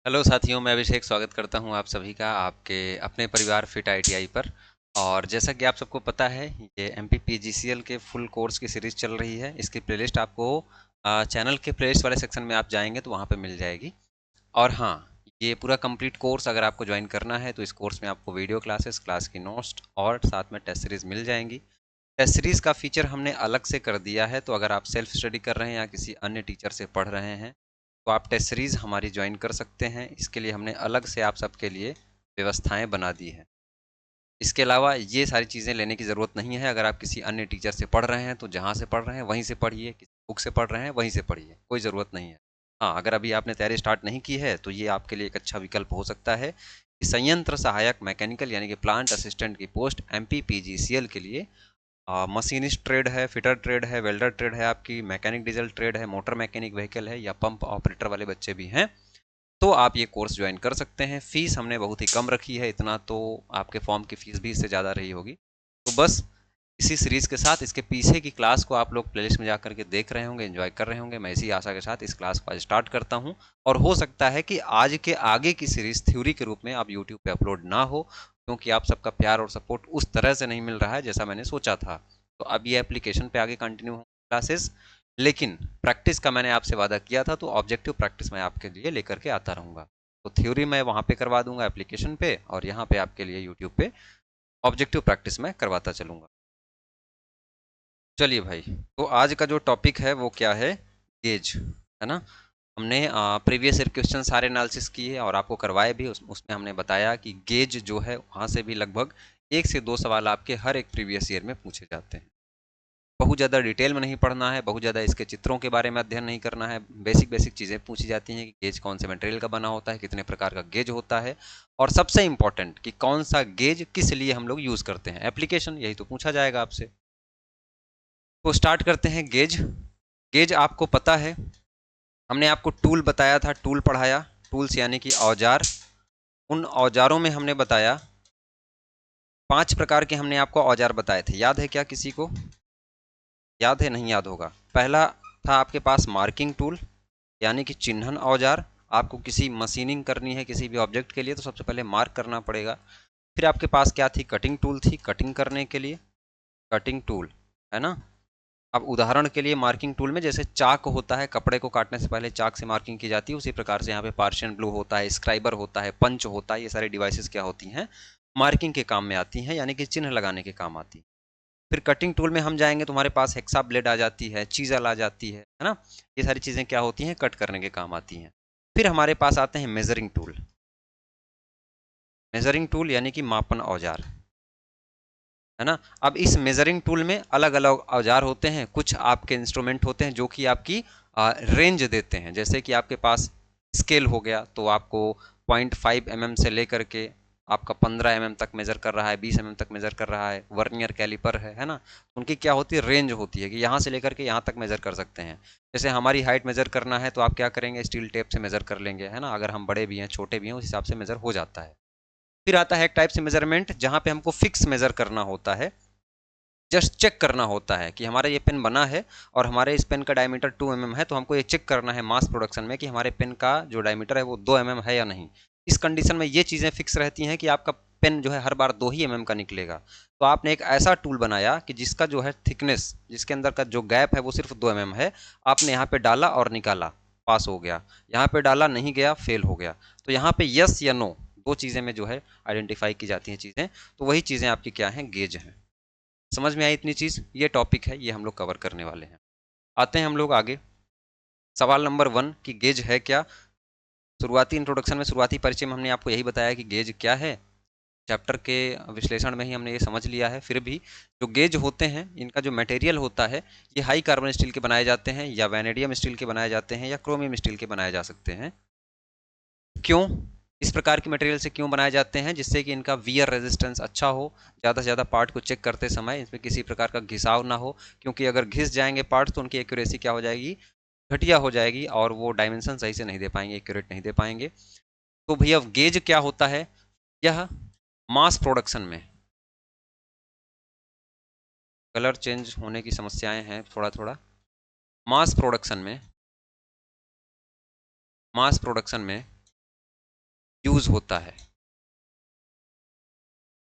Hello साथियों, मैं अभिषेक स्वागत करता हूं आप सभी का आपके अपने परिवार फिट आईटीआई पर। और जैसा कि आप सबको पता है, ये एमपीपीजीसीएल के फुल कोर्स की सीरीज़ चल रही है। इसकी प्लेलिस्ट आपको चैनल के प्लेलिस्ट वाले सेक्शन में आप जाएंगे तो वहां पे मिल जाएगी। और हाँ, ये पूरा कंप्लीट कोर्स अगर आपको ज्वाइन करना है तो इस कोर्स में आपको वीडियो क्लासेस, क्लास की नोट्स और साथ में टेस्ट सीरीज़ मिल जाएंगी। टेस्ट सीरीज़ का फीचर हमने अलग से कर दिया है, तो अगर आप सेल्फ स्टडी कर रहे हैं या किसी अन्य टीचर से पढ़ रहे हैं तो आप टेस्ट सीरीज़ हमारी ज्वाइन कर सकते हैं। इसके लिए हमने अलग से आप सबके लिए व्यवस्थाएं बना दी हैं। इसके अलावा ये सारी चीज़ें लेने की ज़रूरत नहीं है। अगर आप किसी अन्य टीचर से पढ़ रहे हैं तो जहाँ से पढ़ रहे हैं वहीं से पढ़िए, किसी बुक से पढ़ रहे हैं वहीं से पढ़िए, कोई ज़रूरत नहीं है। हाँ, अगर अभी आपने तैयारी स्टार्ट नहीं की है तो ये आपके लिए एक अच्छा विकल्प हो सकता है कि संयंत्र सहायक मैकेनिकल यानी कि प्लांट असिस्टेंट की पोस्ट एमपीपीजीसीएल के लिए मशीनिस्ट ट्रेड है, फिटर ट्रेड है, वेल्डर ट्रेड है, आपकी मैकेनिक डीजल ट्रेड है, मोटर मैकेनिक व्हीकल है या पंप ऑपरेटर वाले बच्चे भी हैं, तो आप ये कोर्स ज्वाइन कर सकते हैं। फीस हमने बहुत ही कम रखी है, इतना तो आपके फॉर्म की फीस भी इससे ज़्यादा रही होगी। तो बस इसी सीरीज़ के साथ इसके पीछे की क्लास को आप लोग प्लेलिस्ट में जाकर के देख रहे होंगे, एंजॉय कर रहे होंगे। मैं इसी आशा के साथ इस क्लास को आज स्टार्ट करता हूं। और हो सकता है कि आज के आगे की सीरीज़ थ्योरी के रूप में आप यूट्यूब पे अपलोड ना हो, क्योंकि आप सबका प्यार और सपोर्ट उस तरह से नहीं मिल रहा है जैसा मैंने सोचा था। तो अब ये एप्लीकेशन पे आगे कंटिन्यू हो क्लासेस, लेकिन प्रैक्टिस का मैंने आपसे वादा किया था, तो ऑब्जेक्टिव प्रैक्टिस मैं आपके लिए लेकर के आता रहूँगा। तो थ्योरी मैं वहाँ पे करवा दूंगा एप्लीकेशन पे, और यहाँ पे आपके लिए यूट्यूब पे ऑब्जेक्टिव प्रैक्टिस मैं करवाता चलूँगा। चलिए भाई, तो आज का जो टॉपिक है वो क्या है? गेज, है ना। हमने प्रीवियस ईयर क्वेश्चन सारे एनालिसिस किए और आपको करवाए भी। उसमें हमने बताया कि गेज जो है वहाँ से भी लगभग 1 से 2 सवाल आपके हर एक प्रीवियस ईयर में पूछे जाते हैं। बहुत ज़्यादा डिटेल में नहीं पढ़ना है, बहुत ज़्यादा इसके चित्रों के बारे में अध्ययन नहीं करना है। बेसिक बेसिक चीज़ें पूछी जाती हैं कि गेज कौन से मटेरियल का बना होता है, कितने प्रकार का गेज होता है, और सबसे इंपॉर्टेंट कि कौन सा गेज किस लिए हम लोग यूज़ करते हैं। एप्लीकेशन यही तो पूछा जाएगा आपसे। तो स्टार्ट करते हैं। गेज, गेज आपको पता है, हमने आपको टूल बताया था, टूल पढ़ाया। टूल्स यानी कि औजार। उन औजारों में हमने बताया 5 प्रकार के, हमने आपको औजार बताए थे। याद है क्या किसी को? याद है? नहीं याद होगा। पहला था आपके पास मार्किंग टूल यानी कि चिन्हन औजार। आपको किसी मशीनिंग करनी है किसी भी ऑब्जेक्ट के लिए तो सबसे पहले मार्क करना पड़ेगा। फिर आपके पास क्या थी? कटिंग टूल थी, कटिंग करने के लिए कटिंग टूल, है ना। अब उदाहरण के लिए मार्किंग टूल में जैसे चाक होता है, कपड़े को काटने से पहले चाक से मार्किंग की जाती है, उसी प्रकार से यहाँ पे पार्शियन ब्लू होता है, स्क्राइबर होता है, पंच होता है। ये सारी डिवाइसेस क्या होती हैं? मार्किंग के काम में आती हैं, यानी कि चिन्ह लगाने के काम आती है। फिर कटिंग टूल में हम जाएंगे तो हमारे पास हेक्सा ब्लेड आ जाती है, चीज़ल आ जाती है ना। ये सारी चीज़ें क्या होती हैं? कट करने के काम आती हैं। फिर हमारे पास आते हैं मेजरिंग टूल। मेजरिंग टूल यानी कि मापन औजार, है ना। अब इस मेजरिंग टूल में अलग अलग औजार होते हैं। कुछ आपके इंस्ट्रूमेंट होते हैं जो कि आपकी रेंज देते हैं। जैसे कि आपके पास स्केल हो गया तो आपको 0.5 mm से लेकर के आपका 15 mm तक मेजर कर रहा है, 20 mm तक मेजर कर रहा है। वर्नियर कैलिपर है ना। उनकी क्या होती है? रेंज होती है कि यहाँ से लेकर के यहाँ तक मेजर कर सकते हैं। जैसे हमारी हाइट मेजर करना है तो आप क्या करेंगे? स्टील टेप से मेजर कर लेंगे, है ना। अगर हम बड़े भी हैं छोटे भी हैं उस हिसाब से मेजर हो जाता है। फिर आता है एक टाइप से मेजरमेंट जहां पे हमको फिक्स मेजर करना होता है। जस्ट चेक करना होता है कि हमारा ये पेन बना है और हमारे इस पेन का डायमीटर 2 mm है, तो हमको ये चेक करना है मास प्रोडक्शन में कि हमारे पेन का जो डायमीटर है वो 2 mm है या नहीं। इस कंडीशन में ये चीज़ें फिक्स रहती हैं कि आपका पेन जो है हर बार 2 ही mm का निकलेगा। तो आपने एक ऐसा टूल बनाया कि जिसका जो है थिकनेस, जिसके अंदर का जो गैप है वो सिर्फ 2 mm है। आपने यहाँ पे डाला और निकाला, पास हो गया। यहाँ पे डाला, नहीं गया, फेल हो गया। तो यहाँ पे यस या नो, दो चीज़ें में जो है आइडेंटिफाई की जाती हैं चीज़ें। तो वही चीज़ें आपकी क्या हैं? गेज हैं। समझ में आई इतनी चीज़? ये टॉपिक है, ये हम लोग कवर करने वाले हैं। आते हैं हम लोग आगे। सवाल नंबर 1 कि गेज है क्या। शुरुआती इंट्रोडक्शन में, शुरुआती परिचय में हमने आपको यही बताया कि गेज क्या है। चैप्टर के विश्लेषण में ही हमने ये समझ लिया है। फिर भी जो गेज होते हैं इनका जो मटेरियल होता है ये हाई कार्बन स्टील के बनाए जाते हैं, या वैनेडियम स्टील के बनाए जाते हैं, या क्रोमियम स्टील के बनाए जा सकते हैं। क्यों इस प्रकार के मटेरियल से क्यों बनाए जाते हैं? जिससे कि इनका वियर रेजिस्टेंस अच्छा हो, ज़्यादा से ज़्यादा पार्ट को चेक करते समय इसमें किसी प्रकार का घिसाव ना हो। क्योंकि अगर घिस जाएंगे पार्ट तो उनकी एक्यूरेसी क्या हो जाएगी? घटिया हो जाएगी, और वो डायमेंशन सही से नहीं दे पाएंगे, एक्यूरेट नहीं दे पाएंगे। तो भैया गेज क्या होता है? यह मास प्रोडक्शन में, कलर चेंज होने की समस्याएं हैं थोड़ा थोड़ा। मास प्रोडक्शन में, मास प्रोडक्शन में यूज होता है,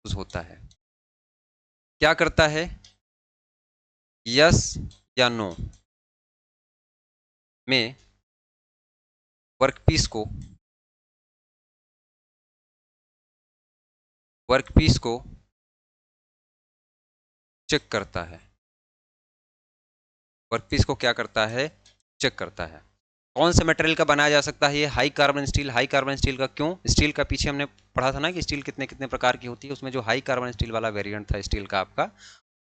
यूज होता है। क्या करता है? यस या नो में वर्कपीस को वर्कपीस को चेक करता है। वर्कपीस को क्या करता है? चेक करता है। कौन से मटेरियल का बनाया जा सकता है? ये high carbon steel. High carbon steel का क्यों? स्टील का पीछे हमने पढ़ा था ना कि स्टील कितने कितने प्रकार की होती है, उसमें जो हाई कार्बन स्टील वाला वेरिएंट था स्टील का आपका,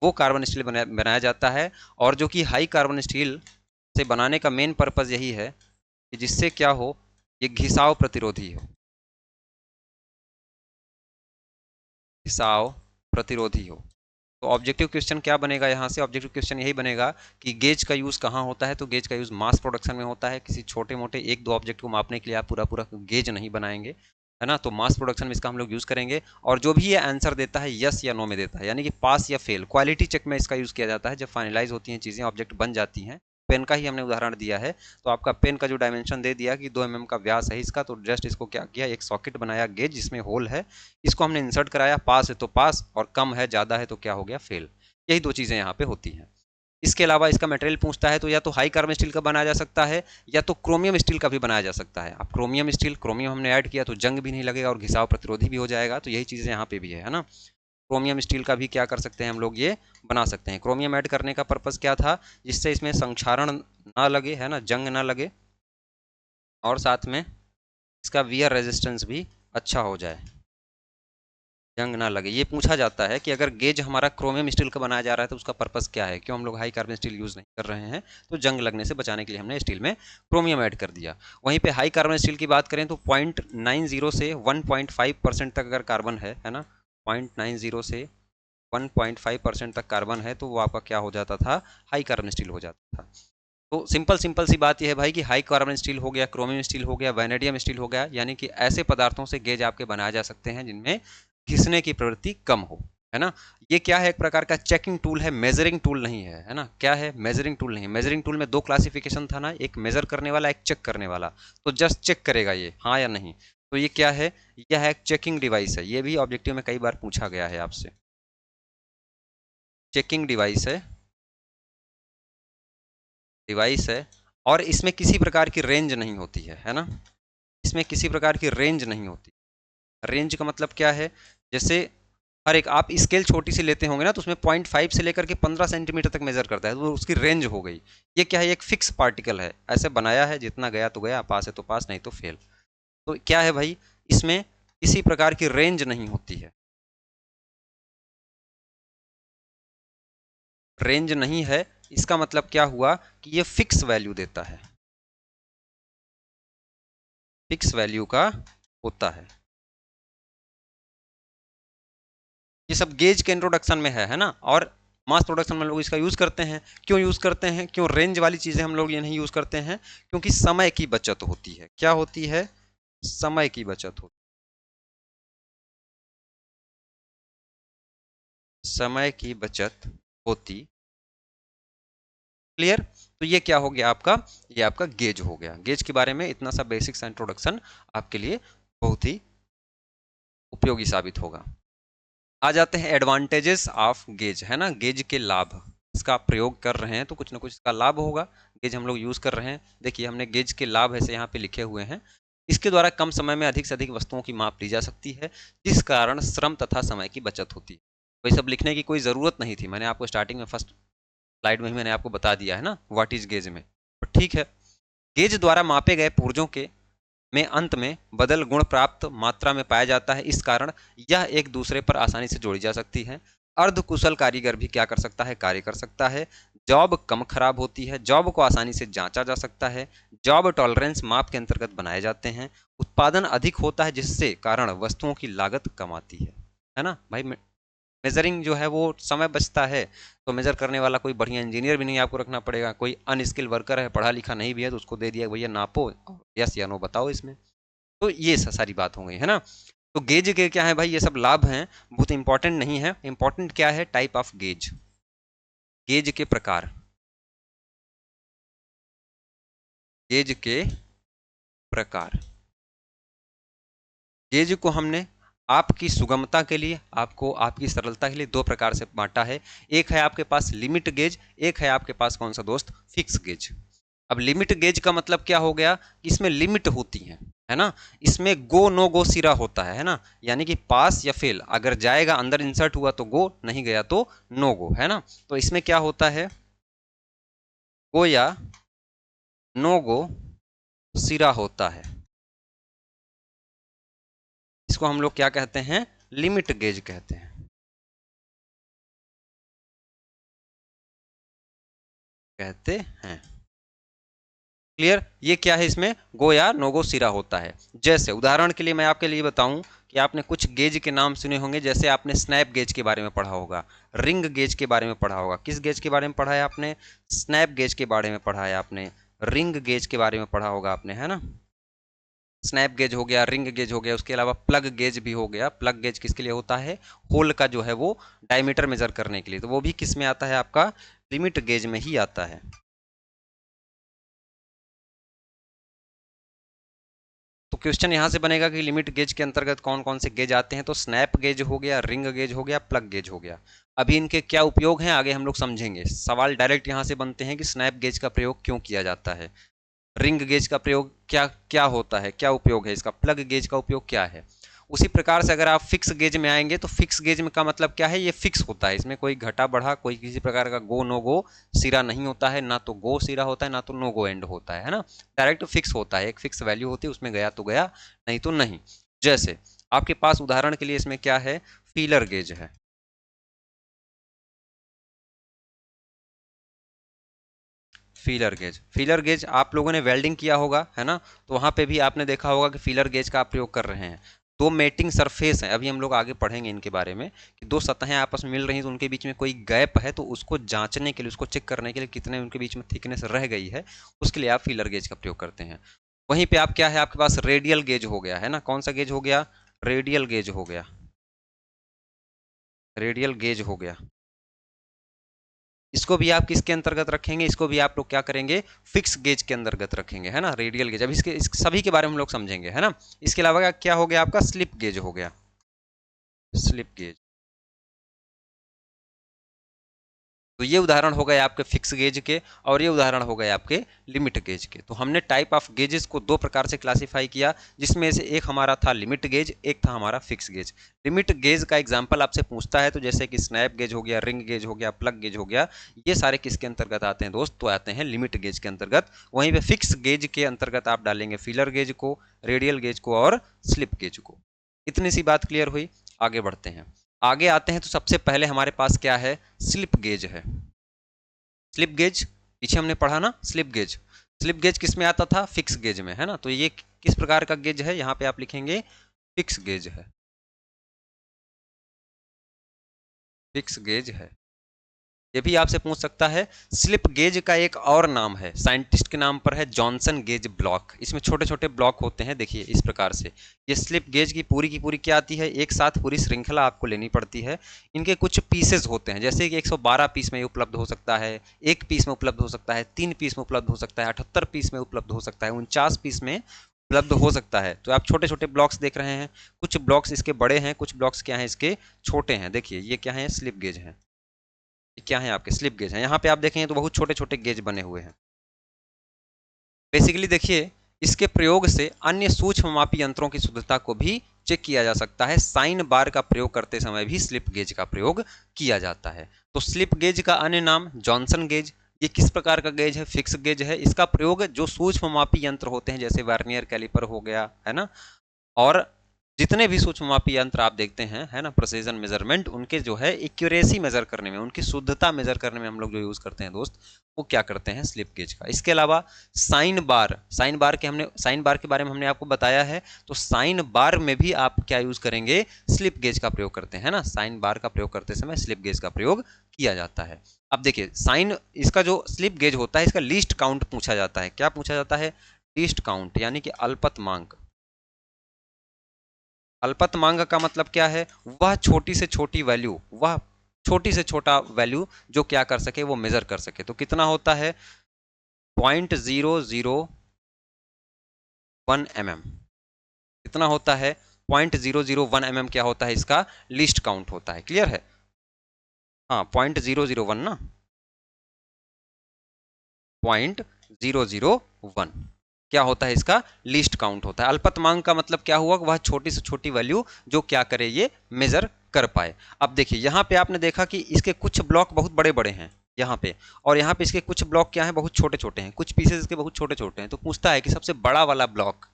वो कार्बन स्टील बनाया जाता है। और जो कि हाई कार्बन स्टील से बनाने का मेन पर्पज यही है कि जिससे क्या हो, ये घिसाव प्रतिरोधी हो, घिसाव प्रतिरोधी हो। तो ऑब्जेक्टिव क्वेश्चन क्या बनेगा यहाँ से? ऑब्जेक्टिव क्वेश्चन यही बनेगा कि गेज का यूज कहाँ होता है? तो गेज का यूज मास प्रोडक्शन में होता है। किसी छोटे मोटे एक दो ऑब्जेक्ट को मापने के लिए आप पूरा पूरा गेज नहीं बनाएंगे, है ना। तो मास प्रोडक्शन में इसका हम लोग यूज करेंगे। और जो भी ये आंसर देता है यस या नो में देता है, यानी कि पास या फेल, क्वालिटी चेक में इसका यूज किया जाता है। जब फाइनलाइज होती हैं चीजें, ऑब्जेक्ट बन जाती हैं, पेन का ही हमने उदाहरण दिया है, तो आपका पेन का जो डायमेंशन दे दिया कि 2 mm का व्यास है इसका, तो जस्ट इसको क्या किया, एक सॉकेट बनाया गेज जिसमें होल है, इसको हमने इंसर्ट कराया, पास है तो पास, और कम है ज़्यादा है तो क्या हो गया, फेल। यही दो चीज़ें यहाँ पे होती हैं। इसके अलावा इसका मटेरियल पूछता है तो या तो हाई कार्बन स्टील का बनाया जा सकता है या तो क्रोमियम स्टील का भी बनाया जा सकता है। अब क्रोमियम स्टील, क्रोमियम हमने ऐड किया तो जंग भी नहीं लगेगा और घिसाव प्रतिरोधी भी हो जाएगा। तो यही चीज़ें यहाँ पे भी है ना। क्रोमियम स्टील का भी क्या कर सकते हैं हम लोग, ये बना सकते हैं। क्रोमियम ऐड करने का पर्पज़ क्या था? जिससे इसमें संक्षारण ना लगे, है ना, जंग ना लगे, और साथ में इसका वियर रेजिस्टेंस भी अच्छा हो जाए, जंग ना लगे। ये पूछा जाता है कि अगर गेज हमारा क्रोमियम स्टील का बनाया जा रहा है तो उसका पर्पस क्या है, क्यों हम लोग हाई कार्बन स्टील यूज नहीं कर रहे हैं? तो जंग लगने से बचाने के लिए हमने स्टील में क्रोमियम ऐड कर दिया। वहीं पे हाई कार्बन स्टील की बात करें तो 0.90 से 1.5% तक अगर कार्बन है ना, 0.90 से 1.5% तक कार्बन है, तो वो आपका क्या हो जाता था, हाई कार्बन स्टील हो जाता था। तो सिंपल सिंपल सी बात यह है भाई कि हाई कार्बन स्टील हो गया, क्रोमियम स्टील हो गया, वैनेडियम स्टील हो गया, यानी कि ऐसे पदार्थों से गेज आपके बनाए जा सकते हैं जिनमें घिसने की प्रवृत्ति कम हो, है ना। ये क्या है, एक प्रकार का चेकिंग टूल है, मेजरिंग टूल नहीं है, है ना। क्या है? मेजरिंग टूल नहीं है। मेजरिंग टूल में दो क्लासिफिकेशन था ना, एक मेजर करने वाला, एक चेक करने वाला। तो जस्ट चेक करेगा ये हाँ या नहीं। तो ये क्या है? यह है एक चेकिंग डिवाइस है। ये भी ऑब्जेक्टिव में कई बार पूछा गया है आपसे। चेकिंग डिवाइस है और इसमें किसी प्रकार की रेंज नहीं होती है ना। इसमें किसी प्रकार की रेंज नहीं होती। रेंज का मतलब क्या है? जैसे हर एक आप स्केल छोटी सी लेते होंगे ना, तो उसमें 0.5 से लेकर के 15 सेंटीमीटर तक मेजर करता है, तो उसकी रेंज हो गई। ये क्या है? एक फिक्स पार्टिकल है, ऐसे बनाया है, जितना गया तो गया, पास है तो पास, नहीं तो फेल। तो क्या है भाई, इसमें किसी प्रकार की रेंज नहीं होती है। रेंज नहीं है, इसका मतलब क्या हुआ कि ये फिक्स वैल्यू देता है, फिक्स वैल्यू का होता है। ये सब गेज के इंट्रोडक्शन में है ना। और मास प्रोडक्शन में लोग इसका यूज करते हैं। क्यों यूज करते हैं? क्यों रेंज वाली चीजें हम लोग ये नहीं यूज करते हैं? क्योंकि समय की बचत होती है। क्या होती है? समय की बचत होती, समय की बचत होती। क्लियर? तो ये क्या हो गया आपका, ये आपका गेज हो गया। गेज के बारे में इतना सा बेसिक सा इंट्रोडक्शन आपके लिए बहुत ही उपयोगी साबित होगा। आ जाते हैं एडवांटेजेस ऑफ गेज, है ना। गेज के लाभ, इसका आप प्रयोग कर रहे हैं तो कुछ ना कुछ इसका लाभ होगा। गेज हम लोग यूज कर रहे हैं, देखिए हमने गेज के लाभ ऐसे यहाँ पे लिखे हुए हैं। इसके द्वारा कम समय में अधिक से अधिक वस्तुओं की माप ली जा सकती है, जिस कारण श्रम तथा समय की बचत होती है। वही सब लिखने की कोई ज़रूरत नहीं थी, मैंने आपको स्टार्टिंग में फर्स्ट स्लाइड में ही मैंने आपको बता दिया है ना व्हाट इज गेज में। तो ठीक है, गेज द्वारा मापे गए पुर्जों के में अंत में बदल गुण प्राप्त मात्रा में पाया जाता है। इस कारण यह एक दूसरे पर आसानी से जोड़ी जा सकती है। अर्ध कुशल कारीगर भी क्या कर सकता है, कार्य कर सकता है। जॉब कम खराब होती है, जॉब को आसानी से जांचा जा सकता है। जॉब टॉलरेंस माप के अंतर्गत बनाए जाते हैं। उत्पादन अधिक होता है जिससे कारण वस्तुओं की लागत कम आती है ना भाई। मेजरिंग जो है वो समय बचता है, तो मेजर करने वाला कोई बढ़िया इंजीनियर भी नहीं आपको रखना पड़ेगा। कोई अनस्किल वर्कर है, पढ़ा लिखा नहीं भी है, तो उसको दे दिया भैया नापो, यस या नो बताओ इसमें। तो ये सारी बात हो गई है ना। तो गेज के क्या है भाई, ये सब लाभ हैं, बहुत इंपॉर्टेंट नहीं है। इंपॉर्टेंट क्या है, टाइप ऑफ गेज, गेज के प्रकार, गेज के प्रकार। गेज को हमने आपकी सुगमता के लिए, आपको आपकी सरलता के लिए दो प्रकार से बांटा है। एक है आपके पास लिमिट गेज, एक है आपके पास कौन सा दोस्त, फिक्स गेज। अब लिमिट गेज का मतलब क्या हो गया, इसमें लिमिट होती है ना, इसमें गो नो गो सिरा होता है ना, यानी कि पास या फेल, अगर जाएगा अंदर इंसर्ट हुआ तो गो, नहीं गया तो नो गो, है ना। तो इसमें क्या होता है, गो या नो गो सिरा होता है, इसको हम लोग क्या कहते हैं, लिमिट गेज कहते हैं, कहते हैं। क्लियर, ये क्या है, इसमें गो या नो गो सिरा होता है। जैसे उदाहरण के लिए मैं आपके लिए बताऊं कि आपने कुछ गेज के नाम सुने होंगे, जैसे आपने स्नैप गेज के बारे में पढ़ा होगा, रिंग गेज के बारे में पढ़ा होगा। किस गेज के बारे में पढ़ा है आपने, स्नैप गेज के बारे में पढ़ा है आपने, रिंग गेज के बारे में पढ़ा होगा आपने, है ना। स्नैप गेज हो गया, रिंग गेज हो गया, उसके अलावा प्लग गेज भी हो गया। प्लग गेज किसके लिए होता है, होल का जो है वो डायमीटर मेजर करने के लिए, तो वो भी किस में आता है, आपका लिमिट गेज में ही आता है। तो क्वेश्चन यहां से बनेगा कि लिमिट गेज के अंतर्गत कौन कौन से गेज आते हैं, तो स्नैप गेज हो गया, रिंग गेज हो गया, प्लग गेज हो गया। अभी इनके क्या उपयोग हैं आगे हम लोग समझेंगे। सवाल डायरेक्ट यहां से बनते हैं कि स्नैप गेज का प्रयोग क्यों किया जाता है, रिंग गेज का प्रयोग क्या क्या होता है, क्या उपयोग है इसका, प्लग गेज का उपयोग क्या है। उसी प्रकार से अगर आप फिक्स गेज में आएंगे तो फिक्स गेज में का मतलब क्या है, ये फिक्स होता है, इसमें कोई घटा बढ़ा, कोई किसी प्रकार का गो नो गो सिरा नहीं होता है, ना तो गो सिरा होता है ना तो नो गो एंड होता है ना। डायरेक्ट फिक्स होता है, एक फिक्स वैल्यू होती है, उसमें गया तो गया, नहीं तो नहीं। जैसे आपके पास उदाहरण के लिए इसमें क्या है, फीलर गेज है, फीलर गेज। फीलर गेज आप लोगों ने वेल्डिंग किया होगा, है ना, तो वहां पे भी आपने देखा होगा कि फीलर गेज का आप प्रयोग कर रहे हैं। दो मेटिंग सरफेस है, अभी हम लोग आगे पढ़ेंगे इनके बारे में, कि दो सतहें आपस में मिल रही हैं तो उनके बीच में कोई गैप है, तो उसको जांचने के लिए, उसको चेक करने के लिए कितने उनके बीच में थिकनेस रह गई है, उसके लिए आप फीलर गेज का प्रयोग करते हैं। वहीं पे आप क्या है, आपके पास रेडियल गेज हो गया, है ना, कौन सा गेज हो गया, रेडियल गेज हो गया, रेडियल गेज हो गया। इसको भी आप किसके अंतर्गत रखेंगे, इसको भी आप लोग क्या करेंगे, फिक्स गेज के अंतर्गत रखेंगे, है ना, रेडियल गेज। अब इसके सभी के बारे में हम लोग समझेंगे, है ना। इसके अलावा क्या हो गया आपका, स्लिप गेज हो गया, स्लिप गेज। तो ये उदाहरण हो गए आपके फिक्स गेज के, और ये उदाहरण हो गए आपके लिमिट गेज के। तो हमने टाइप ऑफ गेजेस को दो प्रकार से क्लासिफाई किया, जिसमें से एक हमारा था लिमिट गेज, एक था हमारा फिक्स गेज। लिमिट गेज का एग्जांपल आपसे पूछता है तो जैसे कि स्नैप गेज हो गया, रिंग गेज हो गया, प्लग गेज हो गया, ये सारे किसके अंतर्गत आते हैं दोस्त, तो आते हैं लिमिट गेज के अंतर्गत। वहीं पे फिक्स गेज के अंतर्गत आप डालेंगे फीलर गेज को, रेडियल गेज को और स्लिप गेज को। इतनी सी बात क्लियर हुई, आगे बढ़ते हैं। आगे आते हैं तो सबसे पहले हमारे पास क्या है, स्लिप गेज है। स्लिप गेज पीछे हमने पढ़ा ना, स्लिप गेज, स्लिप गेज किस में आता था, फिक्स गेज में, है ना। तो ये किस प्रकार का गेज है, यहाँ पे आप लिखेंगे फिक्स गेज है, फिक्स गेज है। ये भी आपसे पूछ सकता है, स्लिप गेज का एक और नाम है, साइंटिस्ट के नाम पर है, जॉनसन गेज ब्लॉक। इसमें छोटे छोटे ब्लॉक होते हैं, देखिए इस प्रकार से। ये स्लिप गेज की पूरी क्या आती है, एक साथ पूरी श्रृंखला आपको लेनी पड़ती है। इनके कुछ पीसेज होते हैं, जैसे कि 112 पीस में उपलब्ध हो सकता है, एक पीस में उपलब्ध हो सकता है, 3 पीस में उपलब्ध हो सकता है, 78 पीस में उपलब्ध हो सकता है, 49 पीस में उपलब्ध हो सकता है। तो आप छोटे छोटे ब्लॉक्स देख रहे हैं, कुछ ब्लॉक्स इसके बड़े हैं, कुछ ब्लॉक्स क्या हैं इसके छोटे हैं। देखिए ये क्या है, स्लिप गेज है, क्या है आपके स्लिप गेज है। यहाँ पे आप देखेंगे तो बहुत छोटे छोटे गेज बने हुए हैं। बेसिकली देखिए, इसके प्रयोग से अन्य सूक्ष्म मापी यंत्रों की शुद्धता को भी चेक किया जा सकता है। साइन बार का प्रयोग करते समय भी स्लिप गेज का प्रयोग किया जाता है। तो स्लिप गेज का अन्य नाम जॉनसन गेज। ये किस प्रकार का गेज है, फिक्स गेज है। इसका प्रयोग जो सूक्ष्म मापी यंत्र होते हैं, जैसे वर्नियर कैलिपर हो गया, है ना, और जितने भी सूक्ष्ममापी यंत्र आप देखते हैं, है ना, प्रिसीजन मेजरमेंट, उनके जो है एक्यूरेसी मेजर करने में, उनकी शुद्धता मेजर करने में हम लोग जो यूज करते हैं दोस्त, वो क्या करते हैं, स्लिप गेज का। इसके अलावा साइन बार, साइन बार के बारे में हमने आपको बताया है। तो साइन बार में भी आप क्या यूज करेंगे, स्लिप गेज का प्रयोग करते हैं ना। साइन बार का प्रयोग करते समय स्लिप गेज का प्रयोग किया जाता है। अब देखिए साइन, इसका जो स्लिप गेज होता है, इसका लीस्ट काउंट पूछा जाता है। क्या पूछा जाता है, लीस्ट काउंट, यानी कि अल्पतमांक। अल्पतमांक का मतलब क्या है, वह छोटी से छोटी वैल्यू, वह छोटी से छोटा वैल्यू जो क्या कर सके, वो मेजर कर सके। तो कितना होता है, 0.001 mm। कितना होता है, 0.001 mm क्या होता है, इसका लीस्ट काउंट होता है। क्लियर है? हाँ, 0.001 ना, 0.001 क्या होता है, इसका लीस्ट काउंट होता है। अल्पतमांक का मतलब क्या हुआ, वह छोटी से छोटी वैल्यू जो क्या करे, ये मेजर कर पाए। अब देखिए यहाँ पे आपने देखा कि इसके कुछ ब्लॉक बहुत बड़े बड़े हैं यहाँ पे, और यहाँ पे इसके कुछ ब्लॉक क्या है, बहुत छोटे छोटे हैं, कुछ पीसेस इसके बहुत छोटे छोटे हैं। तो पूछता है कि सबसे बड़ा वाला ब्लॉक,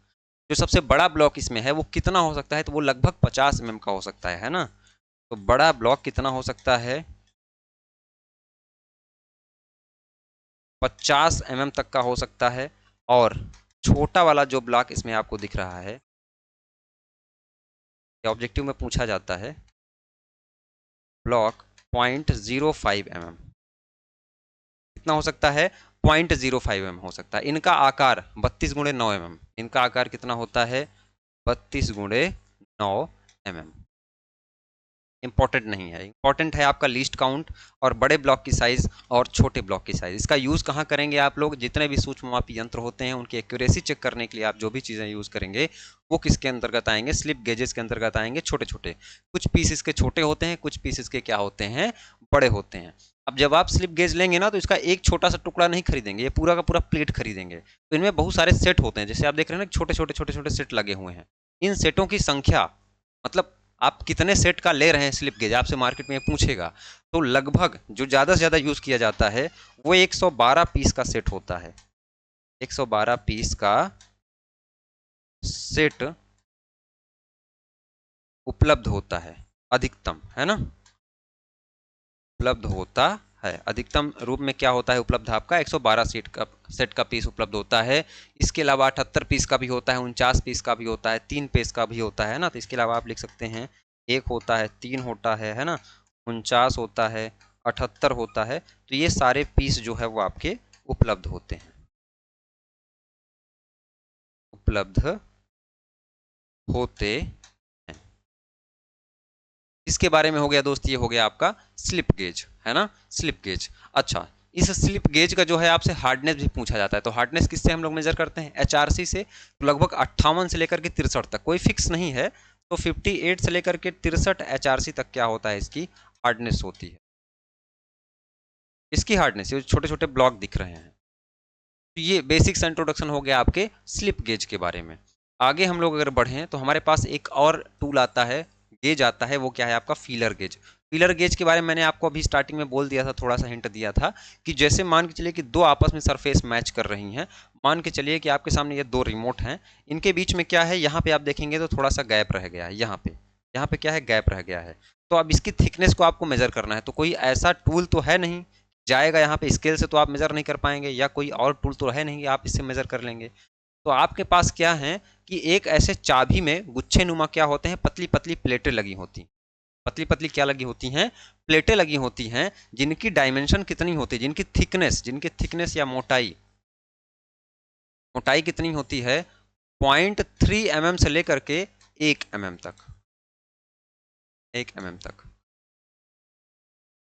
जो सबसे बड़ा ब्लॉक इसमें है, वो कितना हो सकता है, तो वो लगभग 50 mm का हो सकता है ना। तो बड़ा ब्लॉक कितना हो सकता है, 50 mm तक का हो सकता है। और छोटा वाला जो ब्लॉक इसमें आपको दिख रहा है, या ऑब्जेक्टिव में पूछा जाता है, ब्लॉक 0.05 mm कितना हो सकता है, 0.05 mm हो सकता है। इनका आकार 32x9 mm, इनका आकार कितना होता है, 32x9 mm। इंपॉर्टेंट नहीं है, इंपॉर्टेंट है आपका लीस्ट काउंट और बड़े ब्लॉक की साइज और छोटे ब्लॉक की साइज। इसका यूज कहाँ करेंगे आप लोग, जितने भी सूक्ष्ममापी यंत्र होते हैं उनकी एक्यूरेसी चेक करने के लिए आप जो भी चीजें यूज करेंगे वो किसके अंतर्गत आएंगे, स्लिप गेजेस के अंतर्गत आएंगे। छोटे छोटे कुछ पीस इसके छोटे होते हैं, कुछ पीस इसके क्या होते हैं, बड़े होते हैं। अब जब आप स्लिप गेज लेंगे ना, तो इसका एक छोटा सा टुकड़ा नहीं खरीदेंगे, ये पूरा का पूरा प्लेट खरीदेंगे। तो इनमें बहुत सारे सेट होते हैं, जैसे आप देख रहे हैं ना, छोटे छोटे छोटे छोटे सेट लगे हुए हैं। इन सेटों की संख्या, मतलब आप कितने सेट का ले रहे हैं स्लिप गेज, आपसे मार्केट में पूछेगा, तो लगभग जो ज़्यादा से ज़्यादा यूज़ किया जाता है वो 112 पीस का सेट होता है। 112 पीस का सेट उपलब्ध होता है अधिकतम, है ना, उपलब्ध होता है अधिकतम रूप में। क्या होता है उपलब्ध, आपका 112 सेट का पीस उपलब्ध होता है। इसके अलावा 78 पीस का भी होता है, 49 पीस का भी होता है, 3 पीस का भी होता है ना। तो इसके अलावा आप लिख सकते हैं, 1 होता है, 3 होता है ना, 49 होता है, 78 होता है। तो ये सारे पीस जो है वो आपके उपलब्ध होते हैं, उपलब्ध होते हैं। इसके बारे में हो गया दोस्त, ये हो गया आपका स्लिप गेज, है ना, स्लिप गेज। अच्छा, इस स्लिप गेज का जो है आपसे हार्डनेस भी पूछा जाता है। तो हार्डनेस किससे हम लोग मेजर करते हैं, एचआरसी से। तो लगभग 58 से लेकर के 63 तक, कोई फिक्स नहीं है। तो 58 से लेकर के 63 एचआरसी तक क्या होता है, इसकी हार्डनेस होती है। इसकी हार्डनेस, ये छोटे छोटे ब्लॉक दिख रहे हैं। तो ये बेसिक इंट्रोडक्शन हो गया आपके स्लिप गेज के बारे में। आगे हम लोग अगर बढ़ें तो हमारे पास एक और टूल आता है, गेज आता है, वो क्या है आपका फीलर गेज। फीलर गेज के बारे में मैंने आपको अभी स्टार्टिंग में बोल दिया था, थोड़ा सा हिंट दिया था कि जैसे मान के चलिए कि दो आपस में सरफेस मैच कर रही हैं। मान के चलिए कि आपके सामने ये दो रिमोट हैं, इनके बीच में क्या है, यहाँ पे आप देखेंगे तो थोड़ा सा गैप रह गया है, यहाँ पे क्या है, गैप रह गया है। तो अब इसकी थिकनेस को आपको मेजर करना है। तो कोई ऐसा टूल तो है नहीं जाएगा यहाँ पे, स्केल से तो आप मेजर नहीं कर पाएंगे, या कोई और टूल तो है नहीं आप इससे मेजर कर लेंगे। तो आपके पास क्या है कि एक ऐसे चाबी में गुच्छे नुमा क्या होते हैं, पतली पतली प्लेटें लगी होती, पतली पतली क्या लगी होती हैं, प्लेटें लगी होती हैं, जिनकी डायमेंशन कितनी होती है, जिनकी थिकनेस या मोटाई, मोटाई कितनी होती है, 0.3 mm से लेकर के 1 mm तक, 1 mm तक।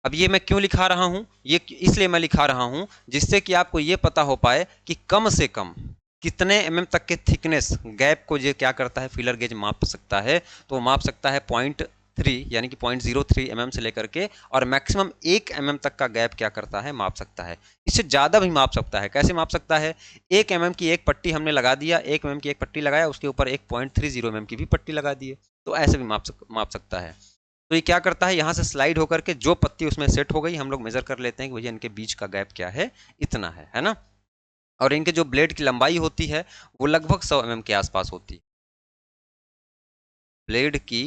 अब ये मैं क्यों लिखा रहा हूं, ये इसलिए मैं लिखा रहा हूं जिससे कि आपको ये पता हो पाए कि कम से कम कितने mm तक के थिकनेस गैप को ये क्या करता है, फीलर गेज माप सकता है। तो माप सकता है 0.3 यानी कि 0.03 mm से लेकर के, और मैक्सिमम 1 mm तक का गैप क्या करता है, माप सकता है। इससे ज़्यादा भी माप सकता है। कैसे माप सकता है, 1 mm की एक पट्टी हमने लगा दिया, 1 mm की एक पट्टी लगाया, उसके ऊपर एक 0.30 mm की भी पट्टी लगा दिए, तो ऐसे भी माप सकता है। तो ये क्या करता है, यहाँ से स्लाइड होकर के जो पत्ती उसमें सेट हो गई, हम लोग मेजर कर लेते हैं कि भैया इनके बीच का गैप क्या है, इतना है ना। और इनके जो ब्लेड की लंबाई होती है वो लगभग 100 mm के आसपास होती है। ब्लेड की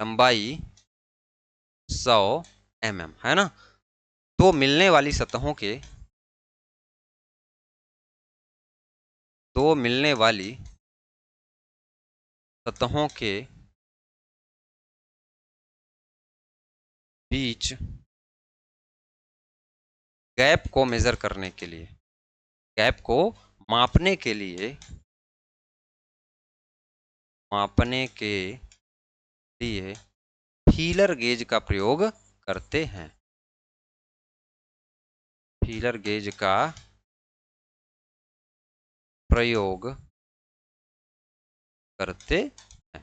लंबाई 100 mm है ना। तो मिलने वाली सतहों के, दो मिलने वाली सतहों के बीच गैप को मेजर करने के लिए, गैप को मापने के लिए, मापने के लिए फीलर गेज का प्रयोग करते हैं। फीलर गेज का प्रयोग करते हैं।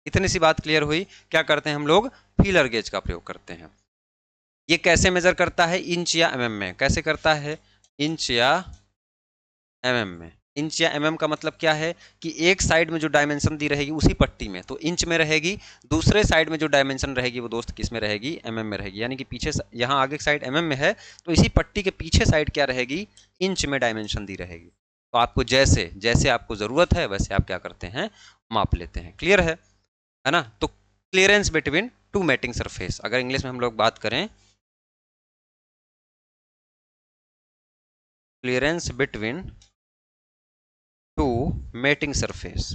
इतनी सी बात क्लियर हुई। क्या करते हैं हम लोग? फीलर गेज का प्रयोग करते हैं। ये कैसे मेजर करता है? इंच या एमएम में। कैसे करता है? इंच या एमएम में। इंच या एमएम का मतलब क्या है कि एक साइड में जो डायमेंशन दी रहेगी उसी पट्टी में तो इंच में रहेगी, दूसरे साइड में जो डायमेंशन रहेगी वो दोस्त किस में रहेगी? एमएम में रहेगी। यानी कि पीछे यहाँ आगे साइड एमएम में है तो इसी पट्टी के पीछे साइड क्या रहेगी? इंच में डायमेंशन दी रहेगी। तो आपको जैसे जैसे आपको जरूरत है वैसे आप क्या करते हैं? माप लेते हैं। क्लियर है ना? तो clearance between two mating surface, अगर इंग्लिश में हम लोग बात करें, clearance between two mating surface,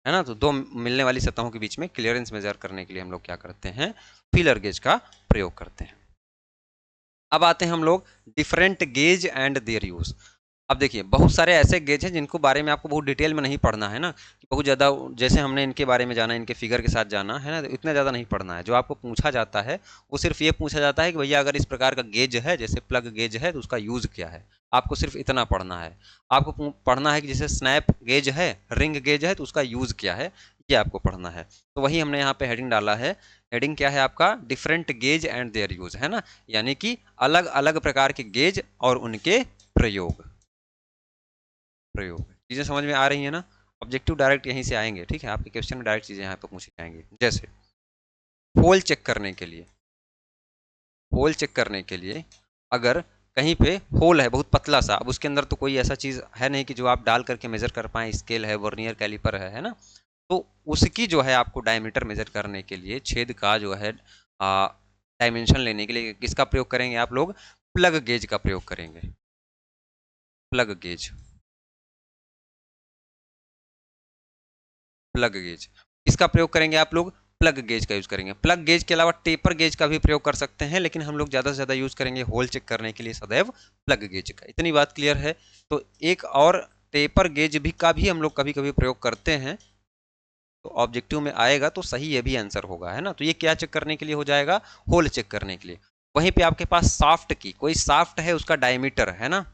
है ना? तो दो मिलने वाली सतहों के बीच में क्लियरेंस मेजर करने के लिए हम लोग क्या करते हैं? फीलर गेज का प्रयोग करते हैं। अब आते हैं हम लोग different gauge and their use. अब देखिए बहुत सारे ऐसे गेज हैं जिनको बारे में आपको बहुत डिटेल में नहीं पढ़ना है ना, कि बहुत ज़्यादा जैसे हमने इनके बारे में जाना, इनके फिगर के साथ जाना है ना, तो इतना ज़्यादा नहीं पढ़ना है। जो आपको पूछा जाता है वो सिर्फ ये पूछा जाता है कि भैया अगर इस प्रकार का गेज है, जैसे प्लग गेज है, तो उसका यूज़ क्या है। आपको सिर्फ इतना पढ़ना है। आपको पढ़ना है कि जैसे स्नैप गेज है, रिंग गेज है, तो उसका यूज़ क्या है, ये आपको पढ़ना है। तो वही हमने यहाँ पे हेडिंग डाला है। हेडिंग क्या है आपका? Different gauge and their use, है ना? यानी कि अलग अलग प्रकार के गेज और उनके प्रयोग। चीजें समझ में आ रही है ना? ऑब्जेक्टिव डायरेक्ट यहीं से आएंगे, ठीक है? आपके क्वेश्चन में डायरेक्ट चीजें यहाँ पे पूछी जाएंगी। जैसे होल चेक करने के लिए, होल चेक करने के लिए अगर कहीं पे होल है बहुत पतला सा, अब उसके अंदर तो कोई ऐसा चीज है नहीं कि जो आप डाल करके मेजर कर पाए, स्केल है, वर्नियर कैलिपर है ना? तो उसकी जो है आपको डायमीटर मेजर करने के लिए, छेद का जो है डायमेंशन लेने के लिए किसका प्रयोग करेंगे आप लोग? प्लग गेज का प्रयोग करेंगे। प्लग गेज, प्लग गेज इसका प्रयोग करेंगे आप लोग? प्लग गेज का यूज करेंगे। प्लग गेज के अलावा टेपर गेज का भी प्रयोग कर सकते हैं, लेकिन हम लोग ज्यादा से ज्यादा यूज करेंगे होल चेक करने के लिए सदैव प्लग गेज का। इतनी बात क्लियर है? तो एक और टेपर गेज भी का भी हम लोग कभी कभी प्रयोग करते हैं, तो ऑब्जेक्टिव में आएगा तो सही ये भी आंसर होगा, है ना? तो ये क्या चेक करने के लिए हो जाएगा? होल चेक करने के लिए। वहीं पे आपके पास साफ्ट की, कोई साफ्ट है उसका डायमीटर, है ना?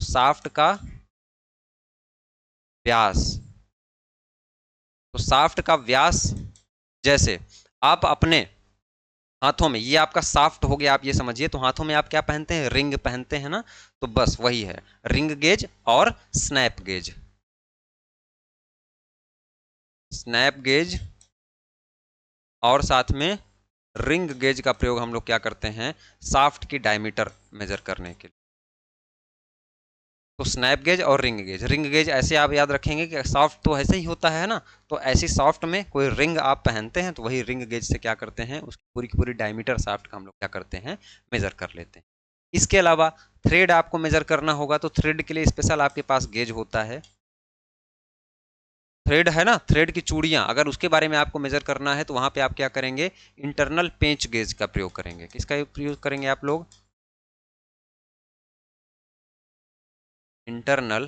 साफ्ट का व्यास, तो साफ्ट का व्यास, जैसे आप अपने हाथों में, ये आपका साफ्ट हो गया, आप ये समझिए, तो हाथों में आप क्या पहनते हैं? रिंग पहनते हैं ना? तो बस वही है रिंग गेज और स्नैप गेज। स्नैप गेज और साथ में रिंग गेज का प्रयोग हम लोग क्या करते हैं? साफ्ट की डायमीटर मेजर करने के लिए। तो स्नैप गेज और रिंग गेज, रिंग गेज ऐसे आप याद रखेंगे कि सॉफ्ट तो ऐसे ही होता है ना, तो ऐसी सॉफ्ट में कोई रिंग आप पहनते हैं तो वही रिंग गेज से क्या करते हैं? उसकी पूरी की पूरी डायमीटर सॉफ्ट का हम लोग क्या करते हैं? मेजर कर लेते हैं। इसके अलावा थ्रेड आपको मेजर करना होगा, तो थ्रेड के लिए स्पेशल आपके पास गेज होता है। थ्रेड है ना, थ्रेड की चूड़ियां, अगर उसके बारे में आपको मेजर करना है तो वहां पे आप क्या करेंगे? इंटरनल पेंच गेज का प्रयोग करेंगे। किसका प्रयोग करेंगे आप लोग? इंटरनल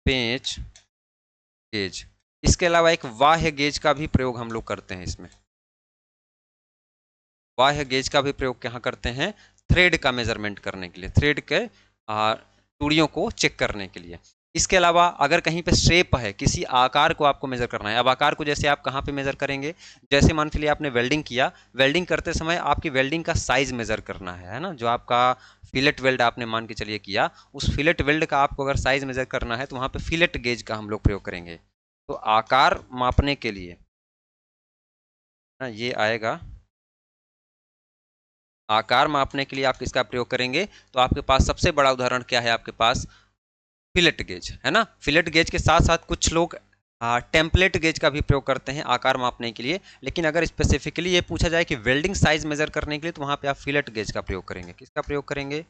पेंच गेज। इसके अलावा एक बाह्य गेज का भी प्रयोग हम लोग करते हैं इसमें। बाह्य गेज का भी प्रयोग कहाँ करते हैं? थ्रेड का मेजरमेंट करने के लिए, थ्रेड के चूड़ियों को चेक करने के लिए। इसके अलावा अगर कहीं पे शेप है, किसी आकार को आपको मेजर करना है, अब आकार को जैसे आप कहाँ पे मेजर करेंगे? जैसे मान के लिए आपने वेल्डिंग किया, वेल्डिंग करते समय आपकी वेल्डिंग का साइज मेजर करना है ना? जो आपका फिलेट वेल्ड आपने मान के चलिए किया, उस फिलेट वेल्ड का आपको अगर साइज मेजर करना है तो वहां पे फिलेट गेज का हम लोग प्रयोग करेंगे। तो आकार मापने के लिए ना ये आएगा, आकार मापने के लिए आप किसका प्रयोग करेंगे? तो आपके पास सबसे बड़ा उदाहरण क्या है? आपके पास फिलेट गेज, है ना? फिलेट गेज के साथ साथ कुछ लोग टेम्पलेट गेज का भी प्रयोग करते हैं आकार मापने के लिए, लेकिन अगर स्पेसिफिकली ये पूछा जाए कि वेल्डिंग साइज मेजर करने के लिए, तो वहां पे आप फिलेट गेज का प्रयोग करेंगे। किसका प्रयोग करेंगे?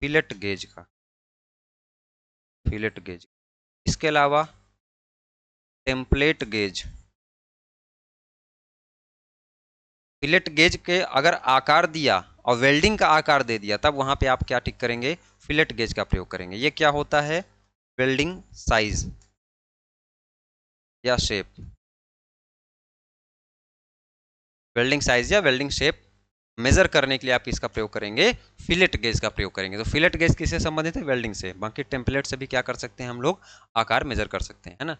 फिलेट गेज का, फिलेट गेज। इसके अलावा टेम्पलेट गेज, फिलेट गेज के अगर आकार दिया और वेल्डिंग का आकार दे दिया, तब वहां पे आप क्या टिक करेंगे? फिलेट गेज का प्रयोग करेंगे। ये क्या होता है? वेल्डिंग साइज या शेप, वेल्डिंग साइज या वेल्डिंग शेप मेजर करने के लिए आप किसका प्रयोग करेंगे, फिलेट गेज का प्रयोग करेंगे। तो फिलेट गेज किससे संबंधित है, वेल्डिंग से। बाकी टेम्पलेट से भी क्या कर सकते हैं हम लोग, आकार मेजर कर सकते हैं, है ना,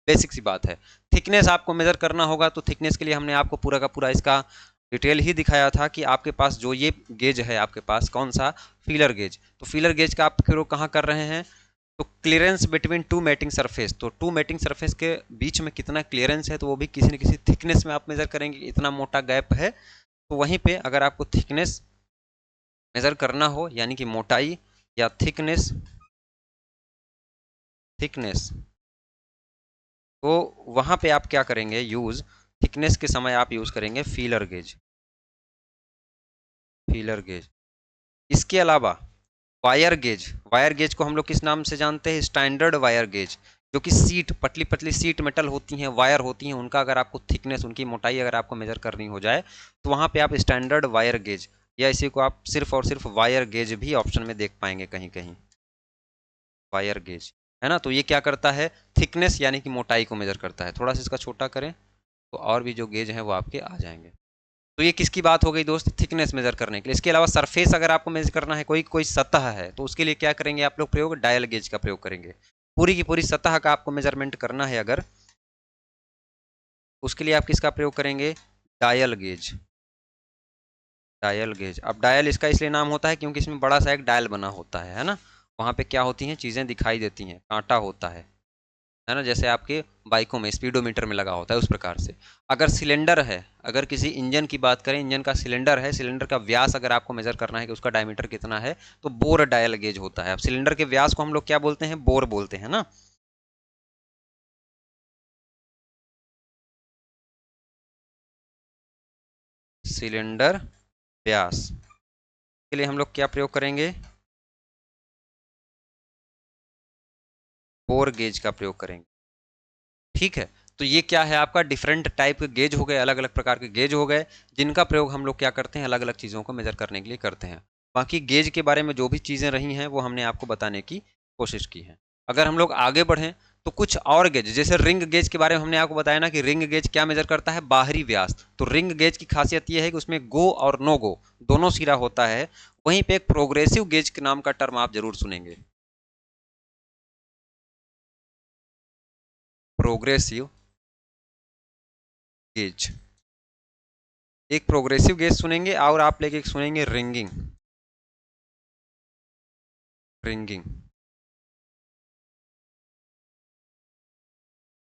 बेसिक सी बात है। थिकनेस आपको मेजर करना होगा, तो थिकनेस के लिए हमने आपको पूरा का पूरा इसका डिटेल ही दिखाया था कि आपके पास जो ये गेज है, आपके पास कौन सा, फीलर गेज। तो फीलर गेज का आप फिर कहाँ कर रहे हैं, तो clearance between two mating surface, तो टू मैटिंग सरफेस के बीच में कितना क्लियरेंस है, तो वो भी किसी न किसी थिकनेस में आप मेजर करेंगे, इतना मोटा गैप है। तो वहीं पे अगर आपको थिकनेस मेजर करना हो, यानी कि मोटाई या थिकनेस, थिकनेस, तो वहां पे आप क्या करेंगे, यूज थिकनेस के समय आप यूज करेंगे फीलर गेज, फीलर गेज। इसके अलावा वायर गेज, वायर गेज को हम लोग किस नाम से जानते हैं, स्टैंडर्ड वायर गेज, जो कि सीट, पतली पतली सीट मेटल होती हैं, वायर होती हैं, उनका अगर आपको थिकनेस, उनकी मोटाई अगर आपको मेजर करनी हो जाए, तो वहां पे आप स्टैंडर्ड वायर गेज, या इसी को आप सिर्फ और सिर्फ वायर गेज भी ऑप्शन में देख पाएंगे कहीं कहीं, वायर गेज, है ना। तो ये क्या करता है, थिकनेस यानी कि मोटाई को मेजर करता है। थोड़ा सा इसका छोटा करें तो और भी जो गेज हैं वो आपके आ जाएंगे। तो ये किसकी बात हो गई दोस्त, थिकनेस मेजर करने के लिए। इसके अलावा सरफेस अगर आपको मेजर करना है, कोई कोई सतह है, तो उसके लिए क्या करेंगे आप लोग, प्रयोग डायल गेज का प्रयोग करेंगे। पूरी की पूरी सतह का आपको मेजरमेंट करना है अगर, उसके लिए आप किसका प्रयोग करेंगे, डायल गेज, डायल गेज। अब डायल इसका इसलिए नाम होता है क्योंकि इसमें बड़ा सा एक डायल बना होता है ना, वहां पे क्या होती हैं चीजें दिखाई देती हैं, कांटा होता है ना, जैसे आपके बाइकों में स्पीडोमीटर में लगा होता है उस प्रकार से। अगर सिलेंडर है, अगर किसी इंजन की बात करें, इंजन का सिलेंडर है, सिलेंडर का व्यास अगर आपको मेजर करना है कि उसका डायमीटर कितना है, तो बोर डायल गेज होता है। अब सिलेंडर के व्यास को हम लोग क्या बोलते हैं, बोर बोलते हैं ना। सिलेंडर व्यास के लिए हम लोग क्या प्रयोग करेंगे, बोर गेज का प्रयोग करेंगे। ठीक है, तो ये क्या है आपका, डिफरेंट टाइप के गेज हो गए, अलग अलग प्रकार के गेज हो गए, जिनका प्रयोग हम लोग क्या करते हैं, अलग अलग चीज़ों को मेजर करने के लिए करते हैं। बाकी गेज के बारे में जो भी चीज़ें रही हैं वो हमने आपको बताने की कोशिश की है। अगर हम लोग आगे बढ़ें तो कुछ और गेज, जैसे रिंग गेज के बारे में हमने आपको बताया ना कि रिंग गेज क्या मेजर करता है, बाहरी व्यास। तो रिंग गेज की खासियत यह है कि उसमें गो और नो गो दोनों सिरा होता है। वहीं पे एक प्रोग्रेसिव गेज के नाम का टर्म आप जरूर सुनेंगे, प्रोग्रेसिव गेज। एक प्रोग्रेसिव गेज सुनेंगे और आप लेके सुनेंगे रिंगिंग, रिंगिंग,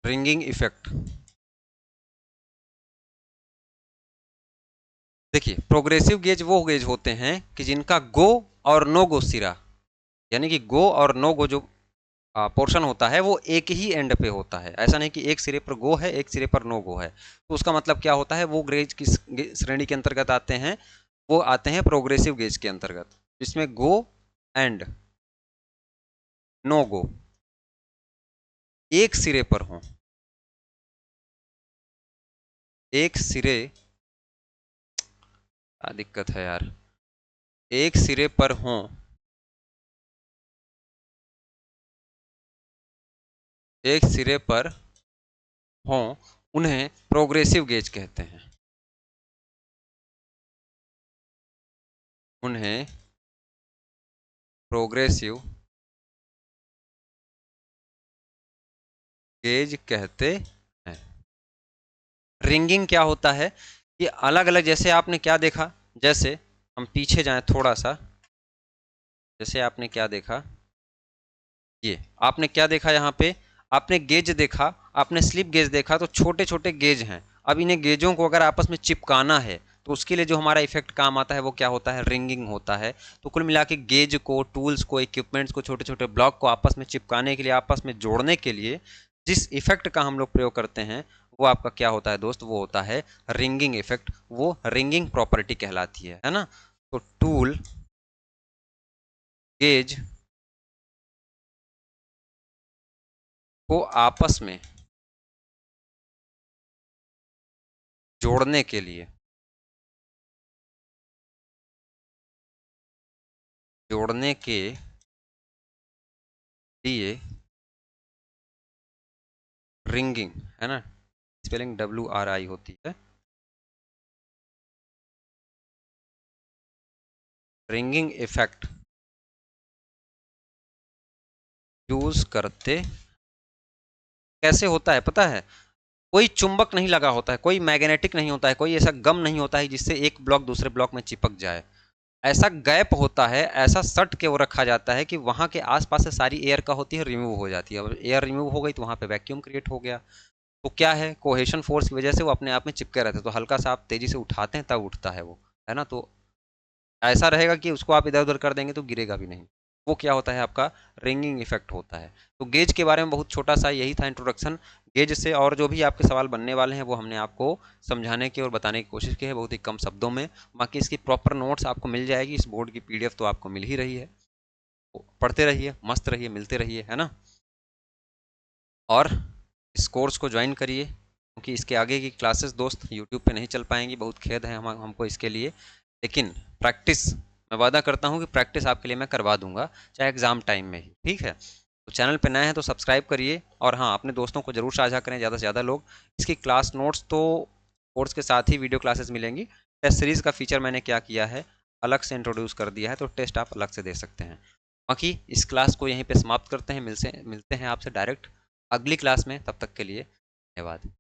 रिंगिंग इफेक्ट। देखिए, प्रोग्रेसिव गेज वो गेज होते हैं कि जिनका गो और नो गो सिरा, यानी कि गो और नो गो जो पोर्शन होता है वो एक ही एंड पे होता है। ऐसा नहीं कि एक सिरे पर गो है, एक सिरे पर नो गो है। तो उसका मतलब क्या होता है, वो गेज किस श्रेणी के अंतर्गत आते हैं, वो आते हैं प्रोग्रेसिव गेज के अंतर्गत, जिसमें गो एंड नो गो एक सिरे पर हो, एक सिरे, क्या दिक्कत है यार, एक सिरे पर हो, एक सिरे पर हो, उन्हें प्रोग्रेसिव गेज कहते हैं, उन्हें प्रोग्रेसिव गेज कहते हैं। रिंगिंग क्या होता है, कि अलग अलग, जैसे आपने क्या देखा, जैसे हम पीछे जाएं थोड़ा सा, जैसे आपने क्या देखा, ये आपने क्या देखा यहाँ पे, आपने गेज देखा, आपने स्लिप गेज देखा, तो छोटे छोटे गेज हैं। अब इन्हें गेजों को अगर आपस में चिपकाना है, तो उसके लिए जो हमारा इफेक्ट काम आता है वो क्या होता है, रिंगिंग होता है। तो कुल मिला के गेज को, टूल्स को, इक्विपमेंट्स को, छोटे छोटे ब्लॉक को आपस में चिपकाने के लिए, आपस में जोड़ने के लिए जिस इफेक्ट का हम लोग प्रयोग करते हैं, वो आपका क्या होता है दोस्त, वो होता है रिंगिंग इफेक्ट। वो रिंगिंग प्रॉपर्टी कहलाती है ना। तो टूल, गेज को आपस में जोड़ने के लिए, जोड़ने के लिए रिंगिंग, है ना, स्पेलिंग WRI होती है, रिंगिंग इफेक्ट यूज करते कैसे होता है पता है? कोई चुंबक नहीं लगा होता है, कोई मैग्नेटिक नहीं होता है, कोई ऐसा गम नहीं होता है जिससे एक ब्लॉक दूसरे ब्लॉक में चिपक जाए। ऐसा गैप होता है, ऐसा सट के वो रखा जाता है कि वहां के आसपास से सारी एयर का होती है रिमूव हो जाती है। और एयर रिमूव हो गई तो वहां पे वैक्यूम क्रिएट हो गया। तो क्या है, कोहेशन फोर्स की वजह से वो अपने आप में चिपके रहते हैं। तो हल्का सा आप तेजी से उठाते हैं तब उठता है वो, है ना। तो ऐसा रहेगा कि उसको आप इधर उधर कर देंगे तो गिरेगा भी नहीं। वो क्या होता है, आपका रिंगिंग इफेक्ट होता है। तो गेज के बारे में बहुत छोटा सा यही था इंट्रोडक्शन गेज से। और जो भी आपके सवाल बनने वाले हैं वो हमने आपको समझाने की और बताने की कोशिश की है बहुत ही कम शब्दों में। बाकी इसकी प्रॉपर नोट्स आपको मिल जाएगी, इस बोर्ड की पीडीएफ तो आपको मिल ही रही है। पढ़ते रहिए, मस्त रहिए, मिलते रहिए, है ना। और इस कोर्स को ज्वाइन करिए, क्योंकि इसके आगे की क्लासेस दोस्त यूट्यूब पे नहीं चल पाएंगी। बहुत खेद है हमको इसके लिए, लेकिन प्रैक्टिस मैं वादा करता हूँ कि प्रैक्टिस आपके लिए मैं करवा दूंगा, चाहे एग्ज़ाम टाइम में ही, ठीक है। तो चैनल पे नए हैं तो सब्सक्राइब करिए, और हाँ, अपने दोस्तों को ज़रूर साझा करें ज़्यादा से ज़्यादा लोग। इसकी क्लास नोट्स तो कोर्स के साथ ही वीडियो क्लासेस मिलेंगी। टेस्ट सीरीज़ का फीचर मैंने क्या किया है, अलग से इंट्रोड्यूस कर दिया है, तो टेस्ट आप अलग से दे सकते हैं। बाकी इस क्लास को यहीं पे समाप्त करते हैं, मिलते हैं आपसे डायरेक्ट अगली क्लास में। तब तक के लिए धन्यवाद।